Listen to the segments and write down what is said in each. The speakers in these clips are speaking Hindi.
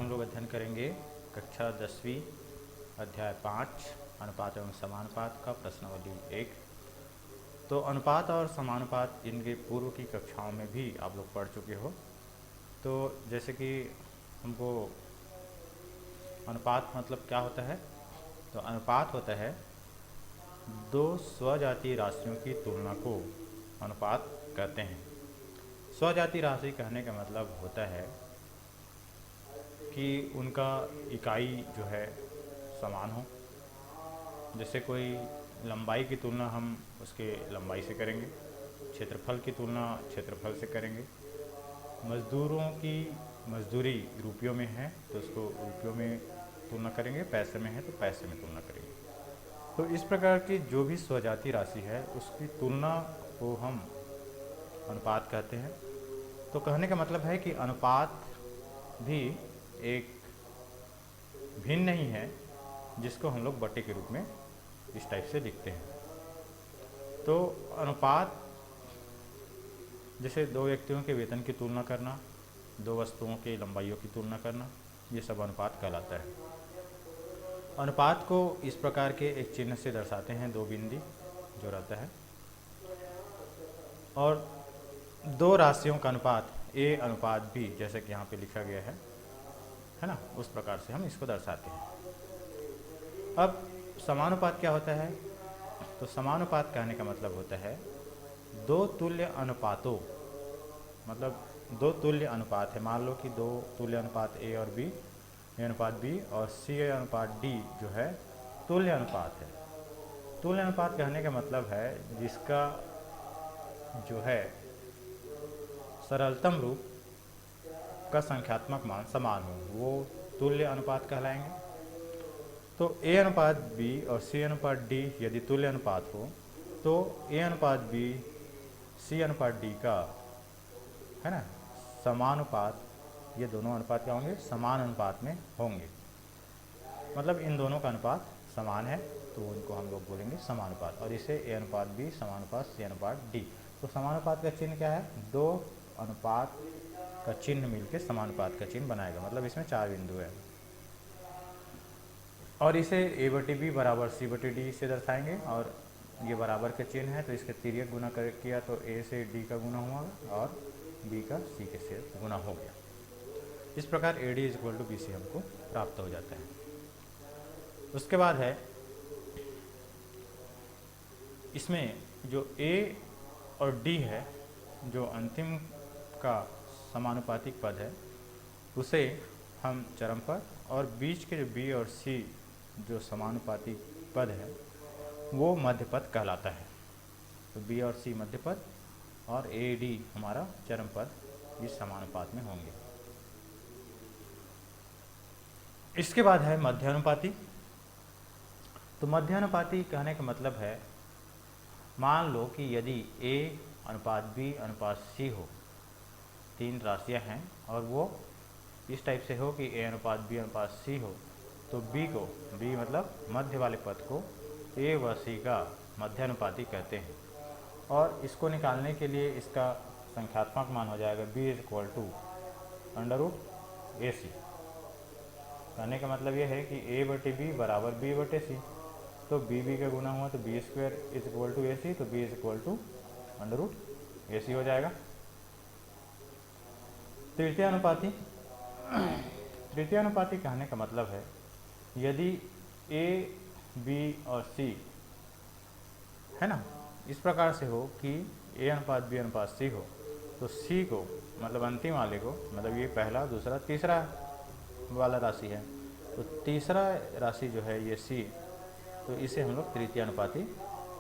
हम लोग अध्ययन करेंगे कक्षा 10वीं अध्याय 5 अनुपात एवं समानुपात का प्रश्नावली 1। तो अनुपात और समानुपात इनके पूर्व की कक्षाओं में भी आप लोग पढ़ चुके हो। तो जैसे कि हमको अनुपात मतलब क्या होता है, तो अनुपात होता है दो स्वजातीय राशियों की तुलना को अनुपात कहते हैं। स्वजातीय राशि कहने का मतलब होता है कि उनका इकाई जो है समान हो। जैसे कोई लंबाई की तुलना हम उसके लंबाई से करेंगे, क्षेत्रफल की तुलना क्षेत्रफल से करेंगे, मज़दूरों की मजदूरी रुपयों में है तो उसको रुपयों में तुलना करेंगे, पैसे में है तो पैसे में तुलना करेंगे। तो इस प्रकार की जो भी स्वजातीय राशि है उसकी तुलना को हम अनुपात कहते हैं। तो कहने का मतलब है कि अनुपात भी एक भिन्न नहीं है जिसको हम लोग बटे के रूप में इस टाइप से लिखते हैं। तो अनुपात जैसे दो व्यक्तियों के वेतन की तुलना करना, दो वस्तुओं के लंबाइयों की तुलना करना, ये सब अनुपात कहलाता है। अनुपात को इस प्रकार के एक चिन्ह से दर्शाते हैं, दो बिंदी जो रहता है, और दो राशियों का अनुपात ए अनुपात बी जैसे कि यहाँ पे लिखा गया है ना, उस प्रकार से हम इसको दर्शाते हैं। अब समानुपात क्या होता है, तो समानुपात कहने का मतलब होता है दो तुल्य अनुपातों, मतलब दो तुल्य अनुपात है। मान लो कि दो तुल्य अनुपात ए और बी, ए अनुपात बी और सी अनुपात डी जो है तुल्य अनुपात है। तुल्य अनुपात कहने का मतलब है जिसका जो है सरलतम रूप का संख्यात्मक मान समान हो, वो तुल्य अनुपात कहलाएंगे। तो ए अनुपात बी और सी अनुपात डी यदि तुल्य अनुपात हो तो ए अनुपात बी सी अनुपात डी का है ना समानुपात, ये दोनों अनुपात क्या होंगे, समान अनुपात में होंगे। मतलब इन दोनों का अनुपात समान है तो उनको हम लोग बोलेंगे समानुपात। और इसे ए अनुपात बी समानुपात सी अनुपात डी। तो समानुपात का चिन्ह क्या है, दो अनुपात का चिन्ह मिलकर समानुपात का चिन्ह बनाएगा। मतलब इसमें चार बिंदु है और इसे ए बटी बी बराबर सी बटी डी से दर्शाएंगे। और ये बराबर के चिन्ह है तो इसके तिर्यक गुना किया तो ए से डी का गुना हुआ और बी का सी के से गुना हो गया। इस प्रकार A D equal to B C हमको प्राप्त हो जाता है। उसके बाद है इसमें जो ए और डी है, जो अंतिम का समानुपातिक पद है, उसे हम चरम पद, और बीच के जो बी और सी जो समानुपातिक पद है वो मध्य पद कहलाता है। तो बी और सी मध्य पद और ए डी हमारा चरम पद इस समानुपात में होंगे। इसके बाद है मध्यानुपाती। तो मध्यानुपाती कहने का मतलब है, मान लो कि यदि ए अनुपात बी अनुपात सी हो, तीन राशियां हैं और वो इस टाइप से हो कि ए अनुपात बी अनुपात सी हो, तो बी को, बी मतलब मध्य वाले पद को ए व सी का मध्यानुपाती कहते हैं। और इसको निकालने के लिए इसका संख्यात्मक मान हो जाएगा B is equal to under root A C. कहने का मतलब ये है कि ए बटे बी बराबर बी बटे सी। तो बी का गुना हुआ तो B square is equal to A C, तो B is equal to under root A C हो जाएगा। तृतीय अनुपाती। तृतीय अनुपाती कहने का मतलब है यदि ए बी और सी है ना इस प्रकार से हो कि ए अनुपात बी अनुपात सी हो, तो सी को मतलब अंतिम वाले को, मतलब ये पहला दूसरा तीसरा वाला राशि है, तो तीसरा राशि जो है ये सी, तो इसे हम लोग तृतीय अनुपाती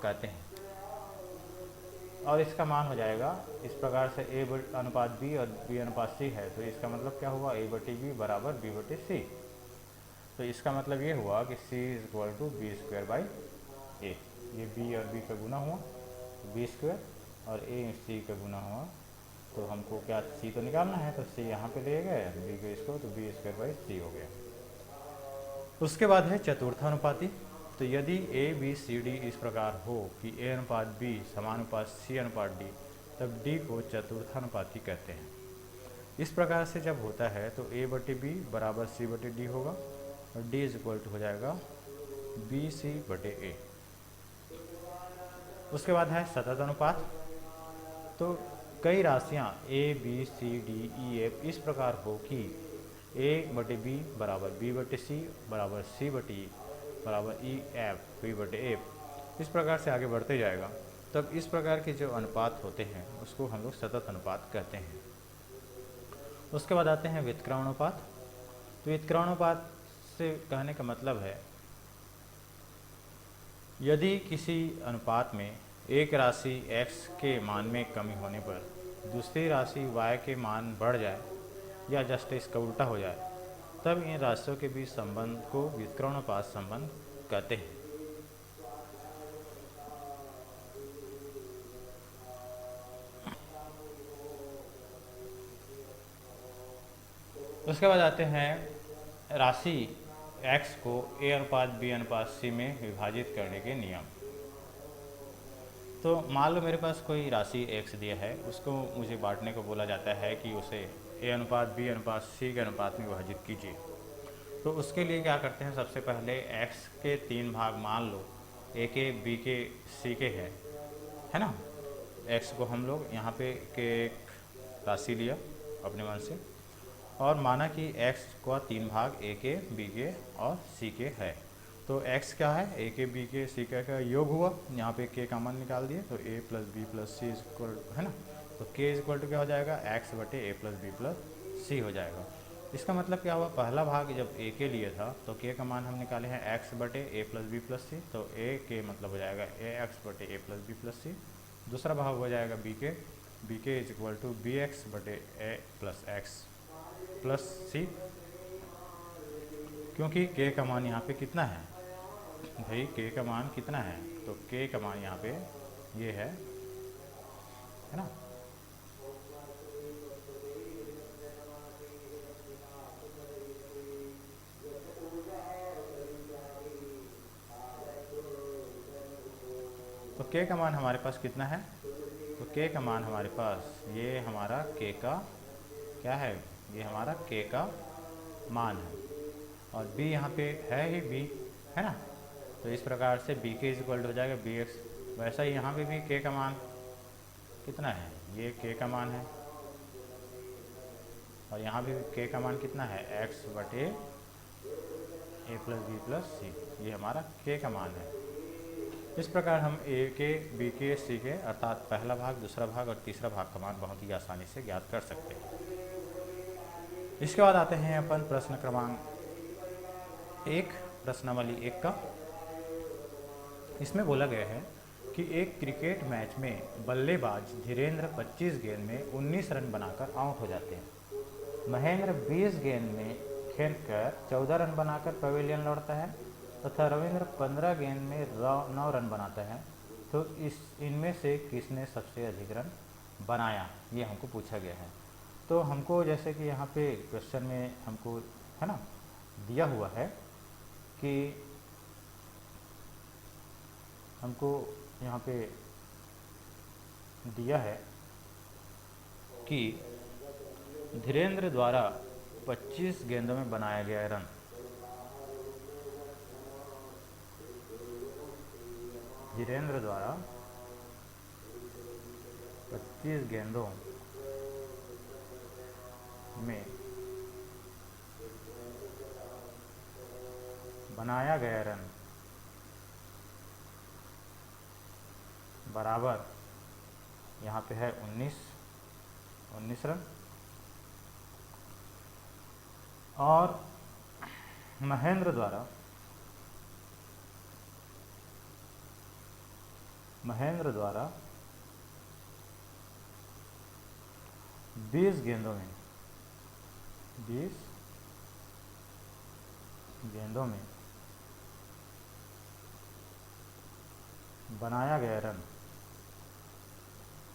कहते हैं। और इसका मान हो जाएगा इस प्रकार से ए अनुपात बी और बी अनुपात सी है, तो इसका मतलब क्या हुआ, ए बटी बी बराबर बी बटे सी। तो इसका मतलब ये हुआ कि C is equal to B square by A. ये बी और बी का गुना हुआ तो बी स्क्वायर, और ए सी का गुना हुआ तो हमको क्या सी तो निकालना है, तो सी यहाँ पे ले गए, बी को इसको, तो बी स्क्वायर बाई सी हो गया। उसके बाद है चतुर्थानुपाती। तो यदि ए बी सी डी इस प्रकार हो कि ए अनुपात बी समानुपात सी अनुपात डी, तब डी को चतुर्थानुपाती कहते हैं। इस प्रकार से जब होता है तो a बटे बी बराबर c बटे डी होगा और d इज इक्वल टू हो जाएगा बी सी बटे ए। उसके बाद है सतत अनुपात। तो कई राशियाँ a b c d e f इस प्रकार हो कि a बटे बी बराबर b बटे c बराबर c बटे e बराबर e f b बटे f, इस प्रकार से आगे बढ़ते जाएगा। तब इस प्रकार के जो अनुपात होते हैं उसको हम लोग सतत अनुपात कहते हैं। उसके बाद आते हैं व्युत्क्रमानुपात। तो व्युत्क्रमानुपात से कहने का मतलब है यदि किसी अनुपात में एक राशि x के मान में कमी होने पर दूसरी राशि y के मान बढ़ जाए या जस्ट इसका उल्टा हो जाए, तब इन राशियों के बीच संबंध को व्युत्क्रमानुपात संबंध कहते हैं। उसके बाद आते हैं राशि x को a अनुपात b अनुपात c में विभाजित करने के नियम। तो मान लो मेरे पास कोई राशि x दिया है, उसको मुझे बांटने को बोला जाता है कि उसे a अनुपात b अनुपात c के अनुपात में विभाजित कीजिए। तो उसके लिए क्या करते हैं, सबसे पहले x के 3 भाग मान लो a के b के c के है ना। x को हम लोग यहाँ पे के एक राशि लिया अपने मन से और माना कि x का 3 भाग a के b के और c के है। तो x क्या है, a के b के c के का योग हुआ, यहाँ पे k का मान निकाल दिए तो a plus B plus C equal है ना। तो k इक्वल टू क्या हो जाएगा, x बटे a प्लस बी प्लस सी हो जाएगा। इसका मतलब क्या हुआ, पहला भाग जब a के लिए था तो k का मान हम निकाले हैं x बटे a plus B plus C, तो a के मतलब हो जाएगा ax बटे a plus B plus C. दूसरा भाग हो जाएगा b के is equal to B X बटे a plus X plus C, क्योंकि k का मान यहाँ पे कितना है भाई, k का मान कितना है, तो k का मान यहाँ पे ये है ना। तो k का मान हमारे पास कितना है, तो k का मान हमारे पास ये हमारा k का क्या है, ये हमारा k का मान है और b यहाँ पे है ही b है ना। तो इस प्रकार से b के इक्वल हो जाएगा बी एक्स। वैसा ही यहाँ पे भी k का मान कितना है, ये k का मान है और यहाँ भी k का मान कितना है, x बटे a प्लस बी प्लस सी, ये हमारा k का मान है। इस प्रकार हम a के b के c के अर्थात पहला भाग दूसरा भाग और तीसरा भाग का मान बहुत ही आसानी से ज्ञात कर सकते हैं। इसके बाद आते हैं अपन प्रश्न क्रमांक 1, प्रश्नावली 1 का। इसमें बोला गया है कि एक क्रिकेट मैच में बल्लेबाज धीरेन्द्र 25 गेंद में 19 रन बनाकर आउट हो जाते हैं। महेंद्र 20 गेंद में खेलकर 14 रन बनाकर पवेलियन लौटता है तथा रविंद्र 15 गेंद में 9 रन बनाता है। तो इनमें से किसने सबसे अधिक रन बनाया, ये हमको पूछा गया है। तो हमको जैसे कि यहाँ पे क्वेश्चन में हमको है ना दिया हुआ है कि हमको यहाँ पे दिया है कि धीरेन्द्र द्वारा 25 गेंदों में बनाया गया रन, धीरेन्द्र द्वारा 25 गेंदों में बनाया गया रन बराबर यहाँ पे है 19 रन और महेंद्र द्वारा 20 गेंदों में बनाया गया रन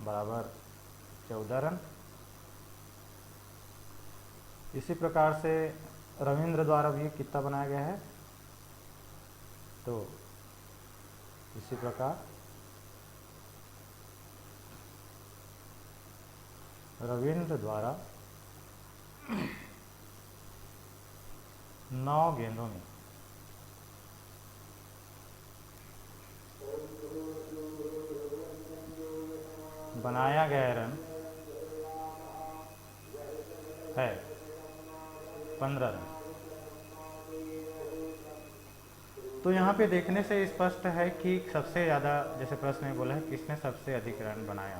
बराबर 14 रन। इसी प्रकार से रविंद्र द्वारा भी कितना बनाया गया है, तो इसी प्रकार रविंद्र द्वारा 9 गेंदों में बनाया गया रन है 15 रन। तो यहाँ पे देखने से स्पष्ट है कि सबसे ज़्यादा, जैसे प्रश्न में बोला है, किसने सबसे अधिक रन बनाया।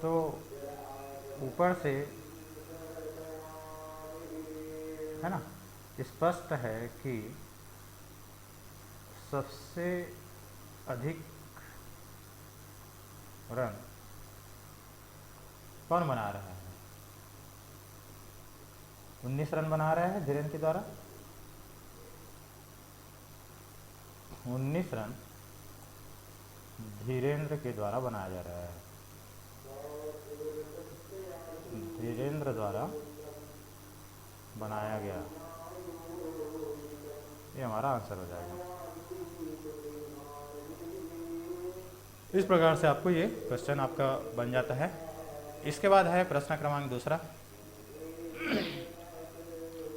तो ऊपर से है ना, स्पष्ट है कि सबसे अधिक रन कौन बना रहा है? 19 रन बना रहा है धीरेन्द्र के द्वारा। 19 रन धीरेन्द्र के द्वारा बनाया जा रहा है। धीरेन्द्र द्वारा बनाया गया, ये हमारा आंसर हो जाएगा। इस प्रकार से आपको ये क्वेश्चन आपका बन जाता है। इसके बाद है प्रश्न क्रमांक दूसरा।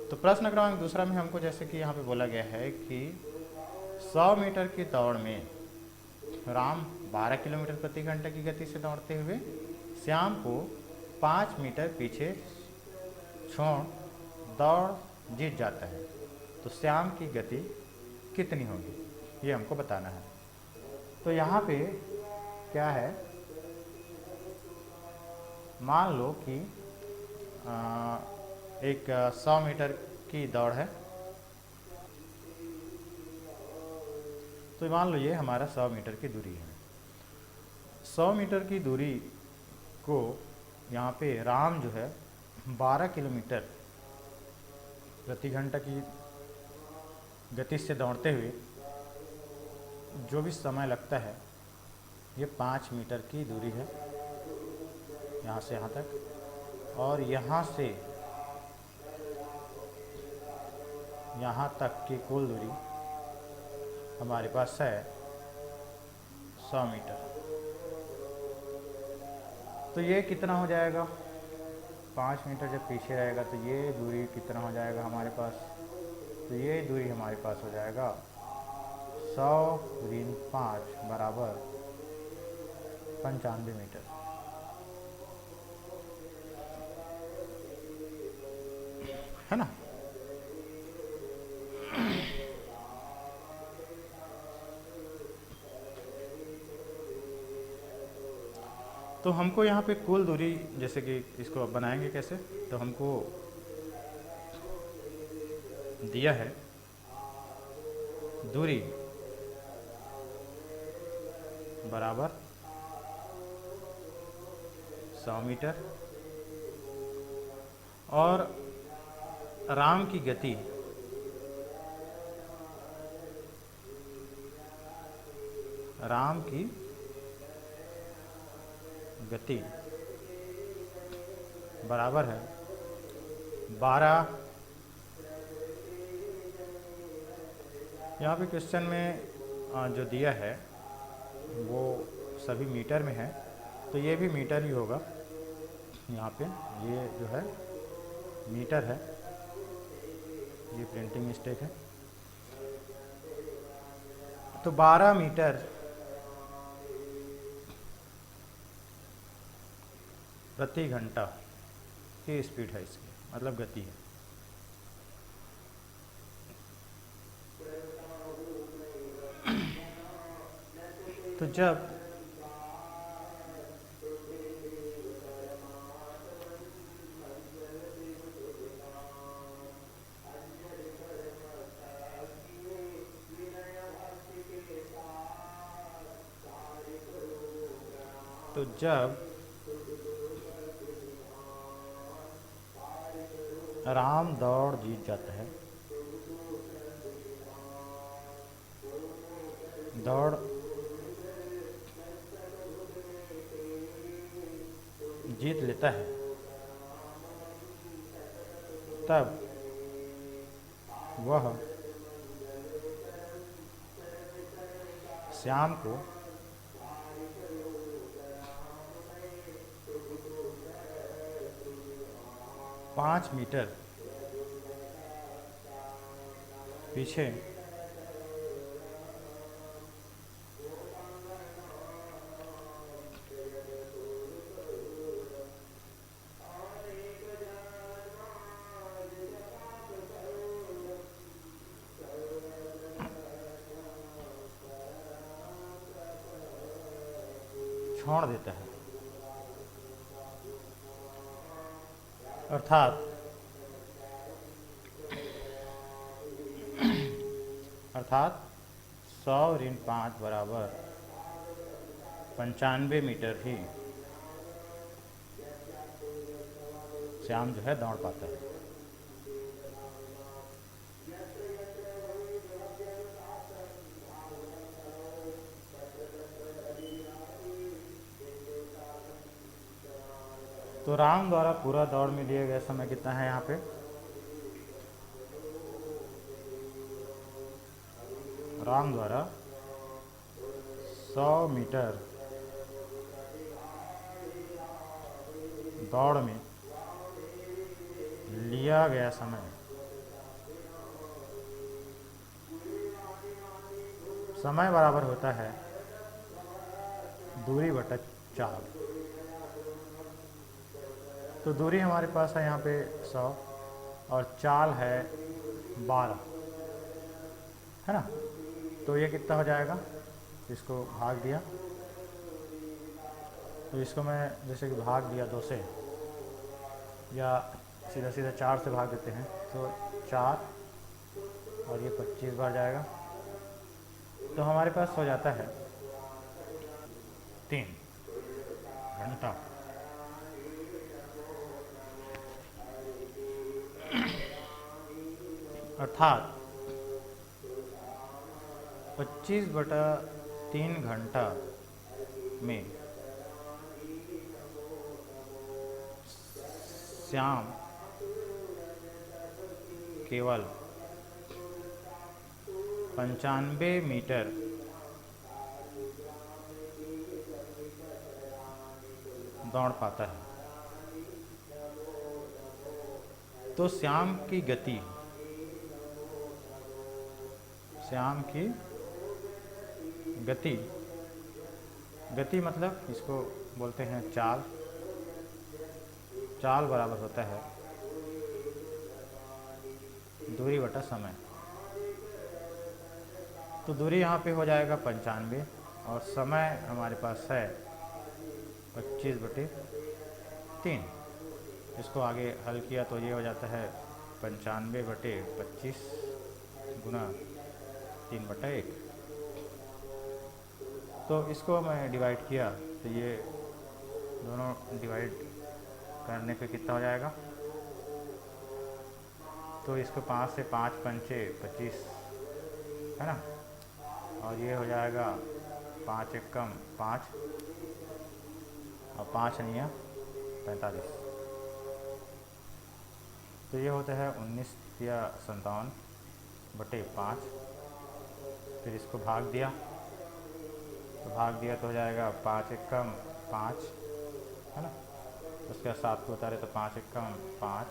तो प्रश्न क्रमांक दूसरा में हमको जैसे कि यहाँ पे बोला गया है कि 100 मीटर की दौड़ में राम 12 किलोमीटर प्रति घंटे की गति से दौड़ते हुए श्याम को 5 मीटर पीछे छोड़ दौड़ जीत जाता है। तो श्याम की गति कितनी होगी, ये हमको बताना है। तो यहाँ पे क्या है, मान लो कि एक 100 मीटर की दौड़ है। तो मान लो ये हमारा 100 मीटर की दूरी है। 100 मीटर की दूरी को यहाँ पे राम जो है 12 किलोमीटर प्रति घंटा की गति से दौड़ते हुए जो भी समय लगता है, ये 5 मीटर की दूरी है यहाँ से यहाँ तक, और यहाँ से यहाँ तक की कुल दूरी हमारे पास है 100 मीटर। तो ये कितना हो जाएगा, 5 मीटर जब पीछे रहेगा तो ये दूरी कितना हो जाएगा हमारे पास, तो ये दूरी हमारे पास हो जाएगा 100 ऋण 5 बराबर 95 मीटर, है ना। तो हमको यहाँ पे कुल दूरी, जैसे कि इसको अब बनाएंगे कैसे, तो हमको दिया है दूरी बराबर 100 मीटर और राम की गति बराबर है 12। यहाँ पे क्वेश्चन में जो दिया है वो सभी मीटर में है, तो ये भी मीटर ही होगा। यहाँ पे ये जो है मीटर है, ये प्रिंटिंग मिस्टेक है। तो 12 मीटर प्रति घंटा की स्पीड है इसकी, मतलब गति है। तो जब राम दौड़ जीत जाता है, दौड़ जीत लेता है, तब वह श्याम को 5 मीटर पीछे छोड़ देता है, अर्थात अर्थात 100 ऋण 5 बराबर 95 मीटर ही श्याम जो है दौड़ पाता है। तो राम द्वारा पूरा दौड़ में लिया गया समय कितना है यहाँ पे? राम द्वारा 100 मीटर दौड़ में लिया गया समय, समय बराबर होता है दूरी बटा चाल। तो दूरी हमारे पास है यहाँ पे 100 और चाल है 12, है ना। तो ये कितना हो जाएगा? इसको भाग दिया, तो इसको मैं जैसे कि भाग दिया 2 से, या सीधा सीधा 4 से भाग देते हैं, तो 4 और ये 25 बार जाएगा, तो हमारे पास हो जाता है 3 घंटा। अर्थात 25/3 घंटा में श्याम केवल 95 मीटर दौड़ पाता है। तो श्याम की गति मतलब इसको बोलते हैं चाल। चाल बराबर होता है दूरी बटा समय। तो दूरी यहाँ पे हो जाएगा 95 और समय हमारे पास है 25/3। इसको आगे हल किया तो ये हो जाता है 95/25 गुना 3/1। तो इसको मैं डिवाइड किया तो ये दोनों डिवाइड करने पे कितना हो जाएगा? तो इसको 5 से 5 पंचे 25, है ना। और ये हो जाएगा 5 एकम 5 और 5 निया 45। तो ये होता है 19 या 57/5। फिर इसको भाग दिया तो हो जाएगा 5 एकम 5, है ना। उसके बाद 7 को उतारे तो 5 एकम 5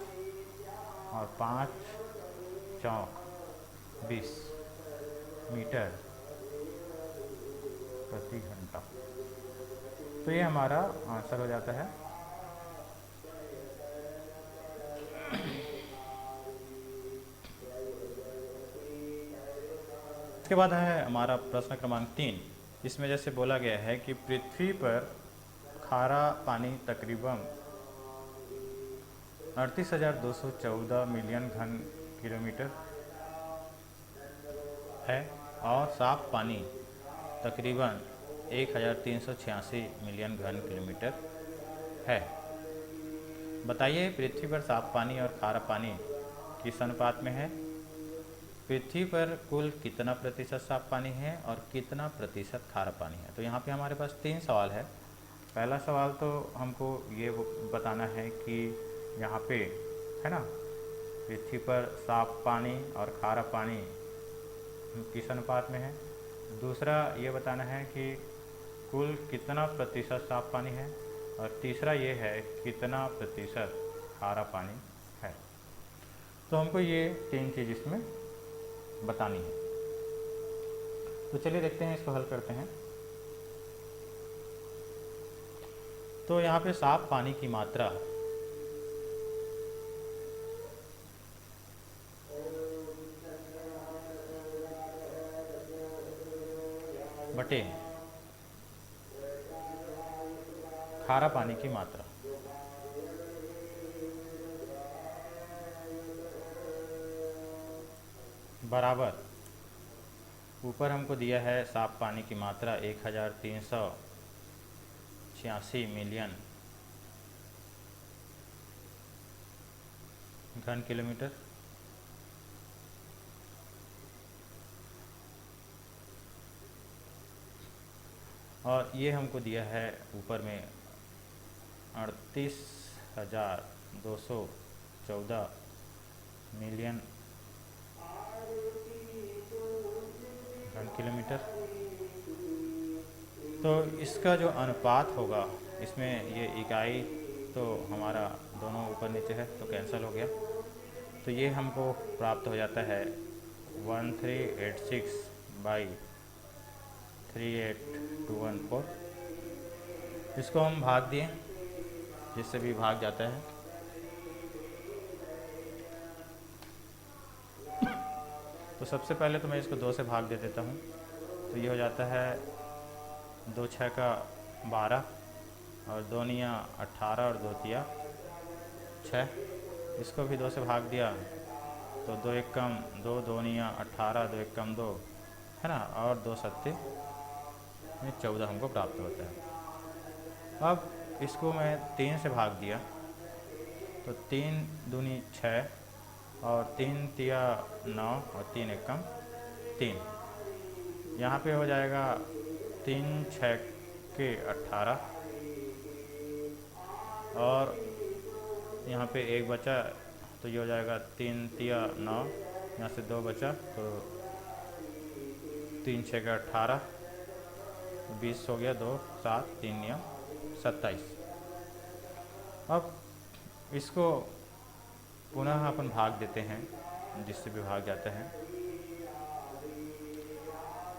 और 5 चौक 20 मीटर प्रति घंटा। तो ये हमारा आंसर हो जाता है। इसके बाद है हमारा प्रश्न क्रमांक 3। इसमें जैसे बोला गया है कि पृथ्वी पर खारा पानी तकरीबन 38,214 मिलियन घन किलोमीटर है और साफ पानी तकरीबन 1,386 मिलियन घन किलोमीटर है। बताइए पृथ्वी पर साफ पानी और खारा पानी किस अनुपात में है? पृथ्वी पर कुल कितना प्रतिशत साफ पानी है और कितना प्रतिशत खारा पानी है? तो यहाँ पे हमारे पास 3 सवाल है। पहला सवाल तो हमको ये बताना है कि यहाँ पे, है ना, पृथ्वी पर साफ पानी और खारा पानी किस अनुपात में है। दूसरा ये बताना है कि कुल कितना प्रतिशत साफ पानी है और तीसरा ये है कितना प्रतिशत खारा पानी तो हमको ये 3 चीज़ इसमें बतानी है। तो चलिए देखते हैं, इसको हल करते हैं। तो यहाँ पे साफ पानी की मात्रा बटे खारा पानी की मात्रा, बराबर ऊपर हमको दिया है साफ पानी की मात्रा 1386 मिलियन घन किलोमीटर, और ये हमको दिया है ऊपर में 38,214 मिलियन घन किलोमीटर। तो इसका जो अनुपात होगा, इसमें ये इकाई तो हमारा दोनों ऊपर नीचे है तो कैंसिल हो गया, तो ये हमको प्राप्त हो जाता है 1386/38214। इसको हम भाग दिए, जिससे भी भाग जाता है। तो सबसे पहले तो मैं इसको 2 से भाग दे देता हूँ, तो ये हो जाता है 2 6 का 12 और 2 निया 18 और 2 तिया 6। इसको भी 2 से भाग दिया तो 2 एक कम 2, 2 निया 18, 2 एक कम 2 है ना, और 2 सत्ते में 14 हमको प्राप्त होता है। अब इसको मैं 3 से भाग दिया तो 3 दूनी 6 और 3 तिया 9 और 3 एक कम 3। यहाँ पे हो जाएगा 3 6 के 18 और यहाँ पे एक बचा तो ये हो जाएगा 3 तिया 9, यहाँ से 2 बचा तो 3 6 का 18, 20 हो गया, 2 7 3 नियम 27। अब इसको पुनः अपन भाग देते हैं, जिससे भी भाग जाता है।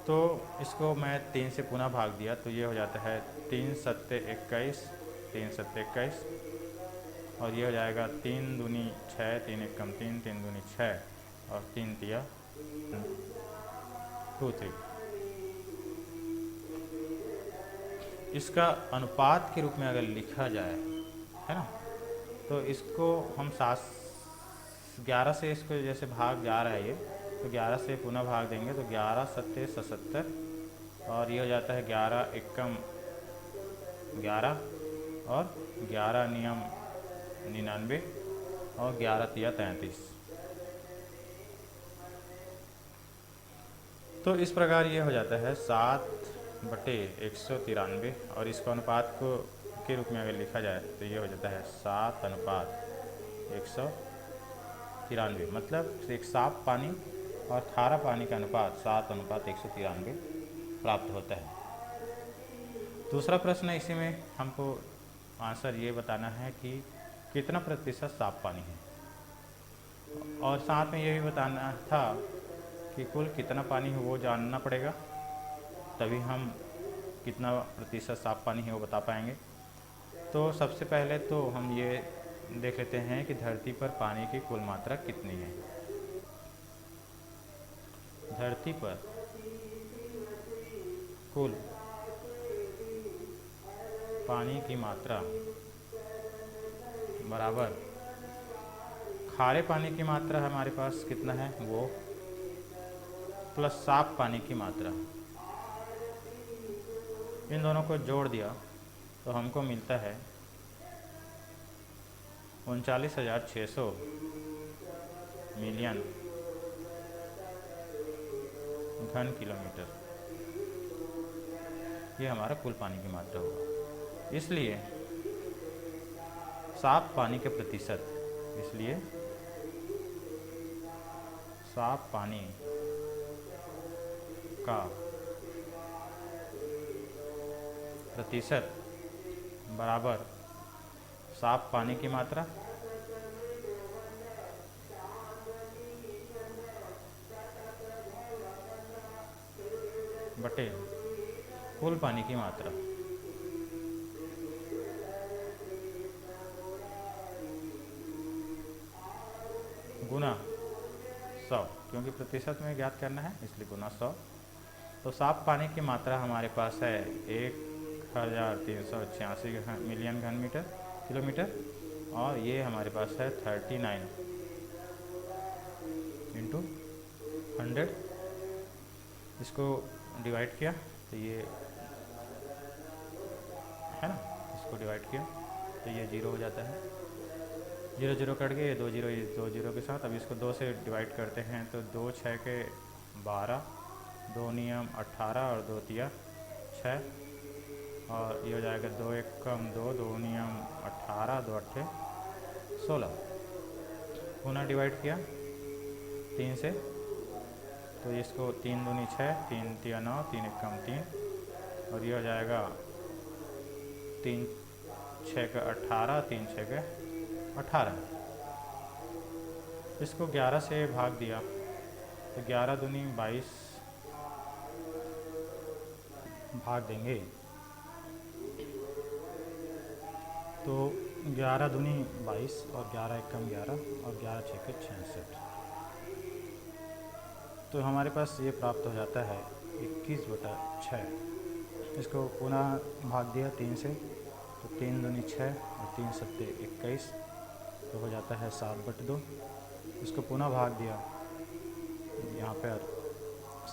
तो इसको मैं 3 से पुनः भाग दिया तो ये हो जाता है 3 सत्ते 21, 3 सत्ते 21 और ये हो जाएगा 3 दूनी 6, 3 एक कम 3, 3 दूनी 6 और 3 तिया 2 3। इसका अनुपात के रूप में अगर लिखा जाए, है ना, तो इसको हम 11 से इसको जैसे भाग जा रहा है ये, तो 11 से पुनः भाग देंगे तो 11 सत्ते 77 और ये हो जाता है 11 एकम 11 और 11 नियम 99 और 11 तिया 33। तो इस प्रकार ये हो जाता है 7/193 और इसको अनुपात को के रूप में अगर लिखा जाए तो ये हो जाता है 7/193, मतलब एक साफ पानी और खारा पानी का अनुपात 7/193 प्राप्त होता है। दूसरा प्रश्न इसी में हमको आंसर ये बताना है कि कितना प्रतिशत साफ पानी है, और साथ में ये भी बताना था कि कुल कितना पानी है वो जानना पड़ेगा, तभी हम कितना प्रतिशत साफ पानी है वो बता पाएंगे। तो सबसे पहले तो हम ये देख लेते हैं कि धरती पर पानी की कुल मात्रा कितनी है। धरती पर कुल पानी की मात्रा बराबर खारे पानी की मात्रा हमारे पास कितना है वो प्लस साफ पानी की मात्रा, इन दोनों को जोड़ दिया तो हमको मिलता है 39,600 मिलियन घन किलोमीटर। ये हमारा कुल पानी की मात्रा होगा। इसलिए साफ पानी के प्रतिशत, इसलिए साफ पानी का प्रतिशत बराबर साफ पानी की मात्रा बटे कुल पानी की मात्रा गुना 100, क्योंकि प्रतिशत में ज्ञात करना है इसलिए गुना 100। तो साफ पानी की मात्रा हमारे पास है 1386 मिलियन घन मीटर किलोमीटर, और ये हमारे पास है 39 इंटू 100। इसको डिवाइड किया तो ये है ना, इसको डिवाइड किया तो ये 0 हो जाता है, 0 0 कट गए, 2 0 के साथ। अब इसको 2 से डिवाइड करते हैं तो 2 6 के 12, 2 नियम 18 और 2 तिया 6, और ये हो जाएगा 2 1 कम 2, 2 नियम 18, 2 8 16। पुनः डिवाइड किया 3 से तो इसको 3 दूनी 6, 3 तिया 9, 3 1 कम 3, और ये हो जाएगा 3 6 का 18, 3 6 के 18। इसको 11 से भाग दिया तो 11 दूनी 22 भाग देंगे तो 11 दूनी 22 और 11 एक कम 11 और 11 6 के 66। तो हमारे पास ये प्राप्त हो जाता है 21/6। इसको पुनः भाग दिया 3 से तो 3 दूनी 6 और 3 सत्ते 21, तो हो जाता है 7/2। इसको पुनः भाग दिया, यहाँ पर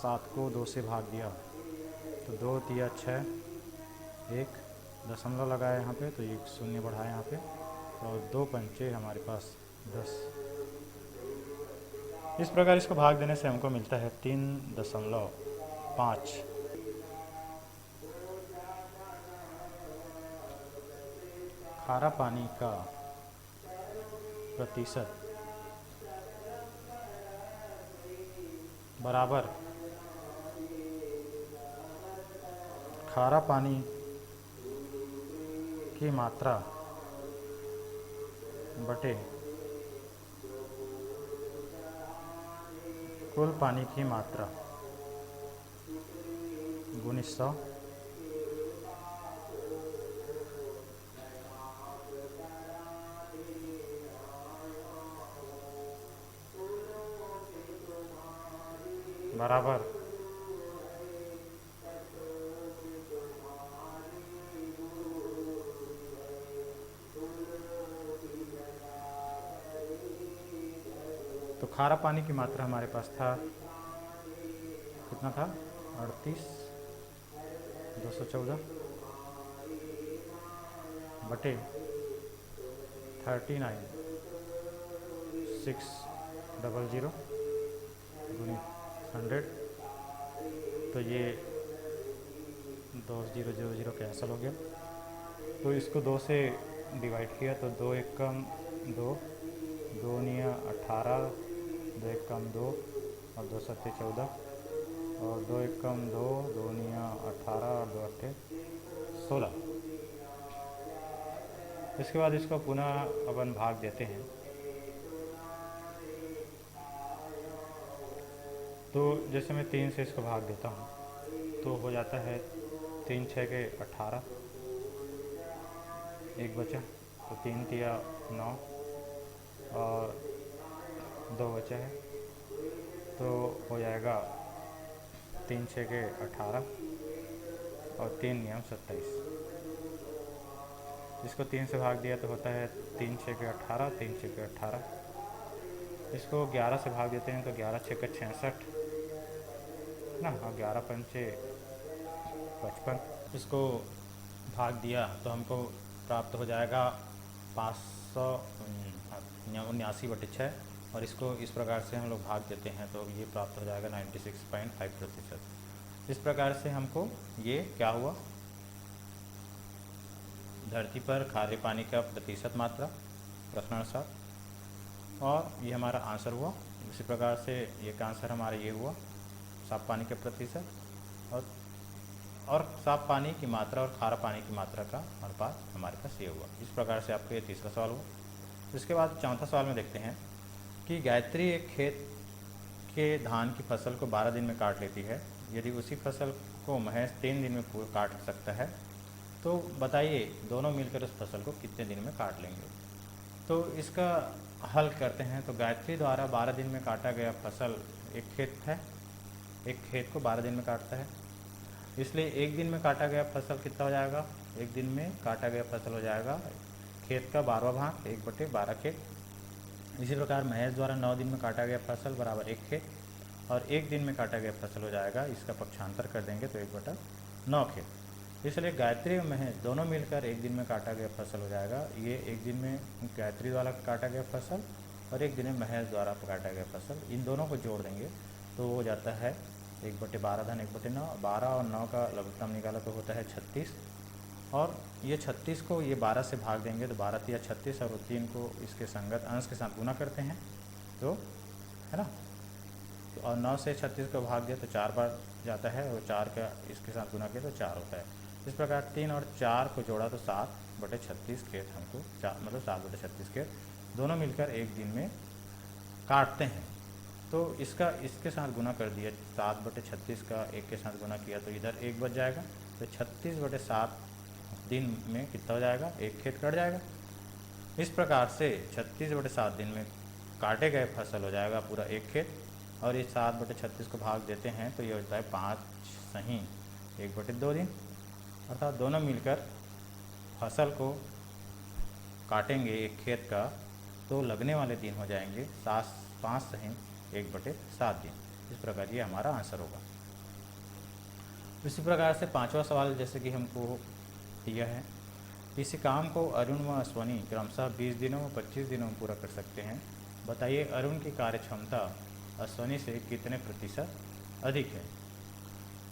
7 को 2 से भाग दिया तो 2 तिया 6, 1 दशमलव लगाया यहाँ पे तो 1 शून्य बढ़ाया यहाँ पे, और 2 पंचे हमारे पास 10। इस प्रकार इसको भाग देने से हमको मिलता है 3.5। खारा पानी का प्रतिशत बराबर खारा पानी की मात्रा बटे कुल पानी की मात्रा गुणित 100। बराबर तो खारा पानी की मात्रा हमारे पास था, कितना था 38,214 बटे 39,600 गुणित 100। तो ये 2 0 0 0 कैंसिल हो गया, तो इसको 2 से डिवाइड किया तो 2 1 कम 2, 2 निया 18, 2 1 कम 2 और 2 सत्ते 14, और 2 1 कम 2, 2 निया 18 और 2 अट्ठे 16। इसके बाद इसको पुनः अपन भाग देते हैं तो जैसे मैं 3 से इसको भाग देता हूँ तो हो जाता है 3 6 के 18, एक बचा तो 3 तिया 9 और 2 बचा है तो हो जाएगा 3 6 के 18 और 3 नियम 27। इसको 3 से भाग दिया तो होता है 3 6 के 18, 3 6 के 18। इसको 11 से भाग देते हैं तो 11 6 के 66 ना, और 11 पंचे 55। इसको भाग दिया तो हमको प्राप्त हो जाएगा 579/6, और इसको इस प्रकार से हम लोग भाग देते हैं तो ये प्राप्त हो जाएगा 96.5%। इस प्रकार से हमको ये क्या हुआ, धरती पर खारे पानी का प्रतिशत मात्रा प्रश्नानुसार, और ये हमारा आंसर हुआ। इसी प्रकार से ये का आंसर हमारा ये हुआ साफ पानी का प्रतिशत और साफ पानी की मात्रा और खारा पानी की मात्रा का अनुपात हमारे पास ये हुआ। इस प्रकार से आपका ये तीसरा सवाल हुआ। इसके बाद चौथा सवाल में देखते हैं कि गायत्री एक खेत के धान की फसल को 12 दिन में काट लेती है। यदि उसी फसल को महज 3 दिन में पूरा काट सकता है, तो बताइए दोनों मिलकर उस फसल को कितने दिन में काट लेंगे। तो इसका हल करते हैं। तो गायत्री द्वारा 12 दिन में काटा गया फसल, एक खेत है, एक खेत को 12 दिन में काटता है, इसलिए एक दिन में काटा गया फसल कितना हो जाएगा, एक दिन में काटा गया फसल हो जाएगा खेत का 12वां भाग, 1/12 खेत। इसी प्रकार महेश द्वारा 9 दिन में काटा गया फसल बराबर एक खेत, और एक दिन में काटा गया फसल हो जाएगा, इसका पक्षांतर कर देंगे तो 1/9 खेत। इसलिए गायत्री और महेश दोनों मिलकर एक दिन में काटा गया फसल हो जाएगा। ये एक दिन में गायत्री द्वारा काटा गया फसल और एक दिन में महेश द्वारा काटा गया फसल, इन दोनों को जोड़ देंगे तो हो जाता है 1/12 धन 1/9। 12 और 9 का लघुत्तम निकाला तो होता है 36, और ये 36 को ये 12 से भाग देंगे तो 12 या 36, और 3 को इसके संगत अंश के साथ गुना करते हैं तो है ना, तो और 9 से 36 को भाग दिया तो 4 बार जाता है, और 4 का इसके साथ गुना किया तो 4 होता है। इस प्रकार 3 और 4 को जोड़ा तो 7/36 खेत हमको, मतलब 7/36 खेत दोनों मिलकर एक दिन में काटते हैं। तो इसका इसके साथ गुना कर दिया, 7/36 का एक के साथ गुना किया तो इधर 1 बच जाएगा, तो 36/7 दिन में कितना हो जाएगा, एक खेत कट जाएगा। इस प्रकार से 36/7 दिन में काटे गए फसल हो जाएगा पूरा एक खेत, और इस 7/36 को भाग देते हैं तो ये होता है 5 सही 1/2 दिन, अर्थात दोनों मिलकर फसल को काटेंगे एक खेत का तो लगने वाले दिन हो जाएंगे 5 सही 1/7 दिन। इस प्रकार ये हमारा आंसर होगा। इसी प्रकार से 5वां सवाल जैसे कि हमको यह है, किसी काम को अरुण व अश्वनी क्रमशः 20 दिनों व 25 दिनों में पूरा कर सकते हैं। बताइए अरुण की कार्य क्षमता अश्वनी से कितने प्रतिशत अधिक है।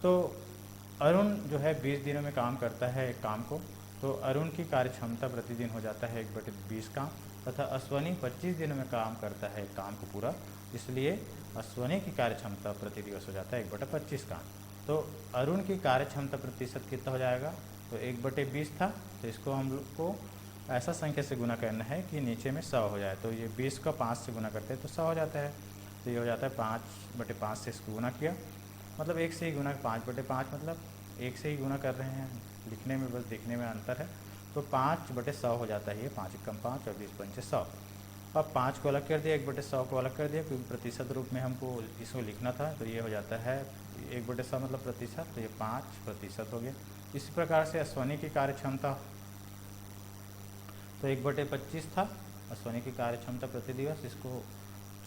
तो अरुण जो है 20 दिनों में काम करता है एक काम को, तो अरुण की कार्य क्षमता प्रतिदिन हो जाता है 1/20 काम, तथा अश्वनी 25 दिनों में काम करता है काम को पूरा, इसलिए अश्वनी की कार्य क्षमता प्रति दिवस हो जाता है 1/25 काम। तो अरुण की कार्य क्षमता प्रतिशत कितना हो जाएगा, तो 1/20 था, तो इसको हम लोग को ऐसा संख्या से गुना करना है कि नीचे में 100 हो जाए। तो ये 20 को 5 से गुना करते हैं तो 100 हो जाता है, तो ये हो जाता है 5/5 से इसको गुना किया, मतलब एक से ही गुना, 5/5 मतलब एक से ही गुना कर रहे हैं, लिखने में बस दिखने में अंतर है। तो 5/100 हो जाता है, ये 5 × 5 और 20 × 100। अब 5 को अलग कर दिया, 1/100 को अलग कर दिया, क्योंकि प्रतिशत रूप में हमको इसको लिखना था, तो ये हो जाता है 1/100 मतलब प्रतिशत, तो ये 5% हो गया। इसी प्रकार से अश्वनी की कार्य क्षमता तो 1/25 था अश्वनी की कार्य क्षमता प्रति दिवस, इसको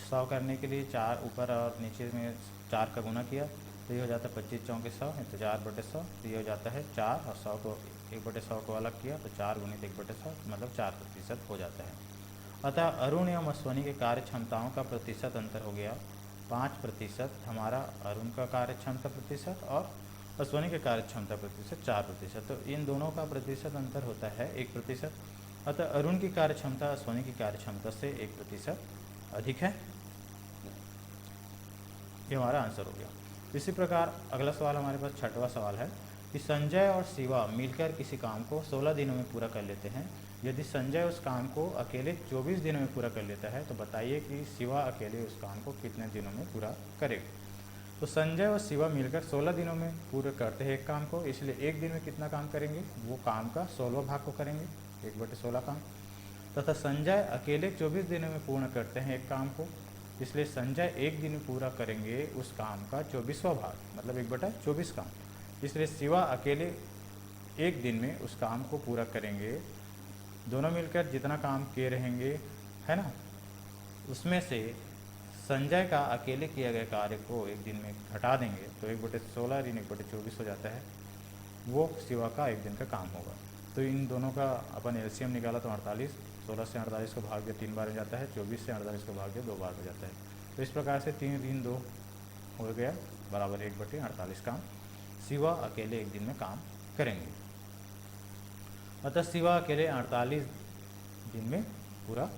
100 करने के लिए 4 ऊपर और नीचे में 4 का गुना किया तो ये हो जाता है 25 × 100 तो 4/100, तो ये हो जाता है 4, और 100 को 1/100 को अलग किया तो 4 × 1/100 मतलब 4% हो जाता है। अतः अरुण एवं अश्वनी के कार्य क्षमताओं का प्रतिशत अंतर हो गया 5% हमारा अरुण का कार्य क्षमता प्रतिशत, और अश्वनी के कार्य क्षमता प्रतिशत 4%। तो इन दोनों का प्रतिशत अंतर होता है 1%। अतः अरुण की कार्य क्षमता अश्वनी की कार्य क्षमता से 1% अधिक है। ये हमारा आंसर हो गया। इसी प्रकार अगला सवाल हमारे पास 6वां सवाल है कि संजय और शिवा मिलकर किसी काम को 16 दिनों में पूरा कर लेते हैं। यदि संजय उस काम को अकेले 24 दिनों में पूरा कर लेता है तो बताइए कि शिवा अकेले उस काम को कितने दिनों में पूरा करेगा। तो संजय और शिवा मिलकर 16 दिनों में पूरा करते हैं एक काम को, इसलिए एक दिन में कितना काम करेंगे, वो काम का 16वां भाग को करेंगे 1/16 काम। तथा संजय अकेले 24 दिनों में पूर्ण करते हैं एक काम को, इसलिए संजय एक दिन में पूरा करेंगे उस काम का 24वां भाग मतलब 1/24 काम। इसलिए शिवा अकेले एक दिन में उस काम को पूरा करेंगे। दोनों मिलकर जितना काम किए रहेंगे है ना, उसमें से संजय का अकेले किया गया कार्य को एक दिन में घटा देंगे तो 1/16 ऋण 1/24 हो जाता है, वो शिवा का एक दिन का काम होगा। तो इन दोनों का अपन एलसीएम निकाला तो 48, 16 से 48 को भाग दिया 3 बार हो जाता है, 24 से 48 को भाग दिया 2 बार हो जाता है। तो इस प्रकार से 3 ऋण 2 हो गया बराबर 1/48 काम शिवा अकेले एक दिन में काम करेंगे। अतः शिवा अकेले 48 दिन में पूरा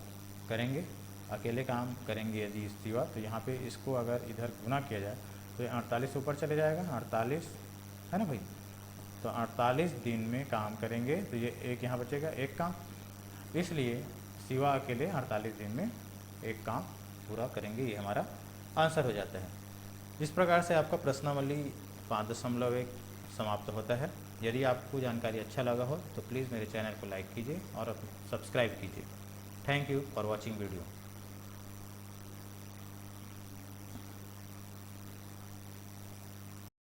करेंगे, अकेले काम करेंगे यदि शिवा। तो यहाँ पे इसको अगर इधर गुना किया जाए तो ये 48 ऊपर चले जाएगा, 48 है ना भाई, तो 48 दिन में काम करेंगे तो ये एक यहाँ बचेगा एक काम, इसलिए शिवा अकेले 48 दिन में एक काम पूरा करेंगे, ये हमारा आंसर हो जाता है। इस प्रकार से आपका प्रश्नावली 5.1 समाप्त होता है। यदि आपको जानकारी अच्छा लगा हो तो प्लीज़ मेरे चैनल को लाइक कीजिए और सब्सक्राइब कीजिए। Thank you for watching video.